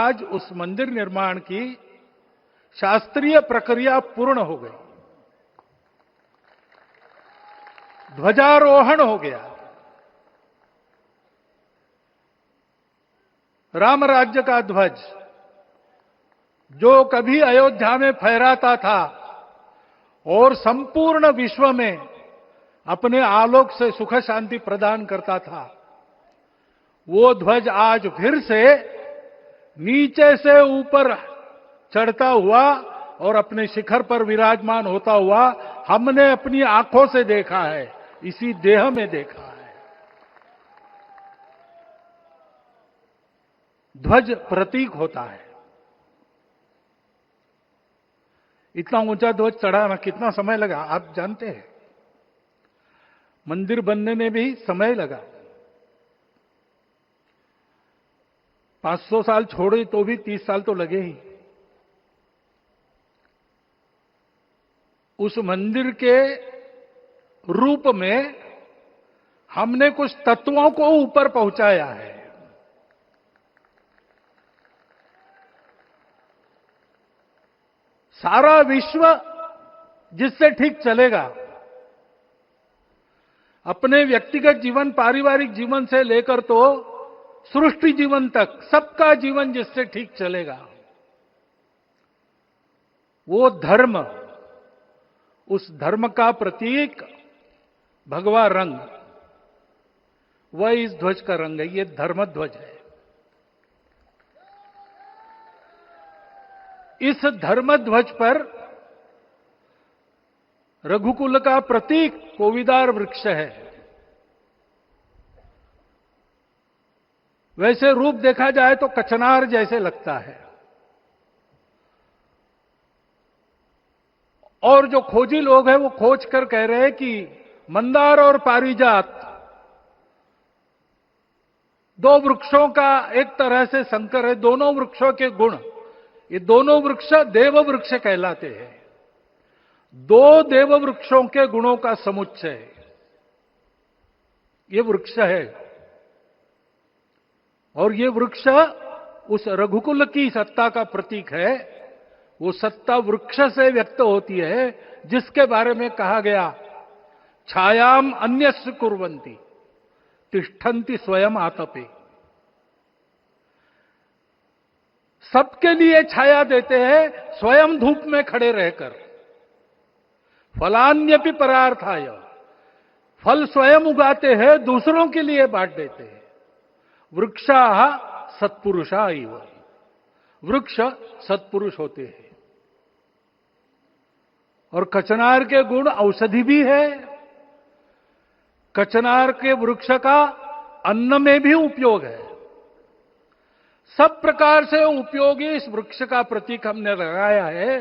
आज उस मंदिर निर्माण की शास्त्रीय प्रक्रिया पूर्ण हो गई, ध्वजारोहण हो गया। राम राज्य का ध्वज जो कभी अयोध्या में फहराता था और संपूर्ण विश्व में अपने आलोक से सुख शांति प्रदान करता था, वो ध्वज आज फिर से नीचे से ऊपर चढ़ता हुआ और अपने शिखर पर विराजमान होता हुआ हमने अपनी आंखों से देखा है, इसी देह में देखा है। ध्वज प्रतीक होता है। इतना ऊंचा ध्वज चढ़ाना कितना समय लगा आप जानते हैं? मंदिर बनने में भी समय लगा। 500 साल छोड़े तो भी 30 साल तो लगे ही। उस मंदिर के रूप में हमने कुछ तत्वों को ऊपर पहुंचाया है। सारा विश्व जिससे ठीक चलेगा, अपने व्यक्तिगत जीवन, पारिवारिक जीवन से लेकर तो सृष्टि जीवन तक सबका जीवन जिससे ठीक चलेगा, वो धर्म, उस धर्म का प्रतीक भगवा रंग, वह इस ध्वज का रंग है। ये धर्म ध्वज है। इस धर्म ध्वज पर रघुकुल का प्रतीक कोविदार वृक्ष है। वैसे रूप देखा जाए तो कचनार जैसे लगता है। और जो खोजी लोग हैं वो खोज कर कह रहे हैं कि मंदार और पारिजात दो वृक्षों का एक तरह से संकर है। दोनों वृक्षों के गुण, ये दोनों वृक्ष देव वृक्ष कहलाते हैं। दो देव वृक्षों के गुणों का समुच्चय ये वृक्ष है। और ये वृक्ष उस रघुकुल की सत्ता का प्रतीक है। वो सत्ता वृक्ष से व्यक्त होती है, जिसके बारे में कहा गया, छायाम अन्यस्य कुर्वन्ति तिष्ठन्ति स्वयं आतपे। सबके लिए छाया देते हैं, स्वयं धूप में खड़े रहकर। फलान्यपि परार्थाय, फल स्वयं उगाते हैं, दूसरों के लिए बांट देते हैं। वृक्षाः सत्पुरुषा इव, वृक्ष सत्पुरुष होते हैं। और कचनार के गुण औषधि भी है। कचनार के वृक्ष का अन्न में भी उपयोग है। सब प्रकार से उपयोगी इस वृक्ष का प्रतीक हमने लगाया है।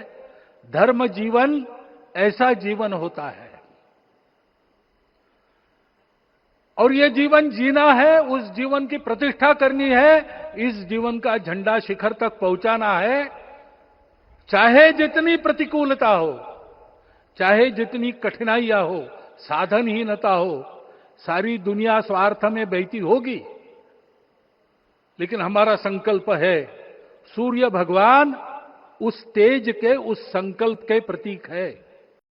धर्म जीवन ऐसा जीवन होता है। और ये जीवन जीना है, उस जीवन की प्रतिष्ठा करनी है, इस जीवन का झंडा शिखर तक पहुंचाना है। चाहे जितनी प्रतिकूलता हो, चाहे जितनी कठिनाइयां हो, साधनहीनता हो, सारी दुनिया स्वार्थ में बहती होगी, लेकिन हमारा संकल्प है, सूर्य भगवान उस तेज के, उस संकल्प के प्रतीक है।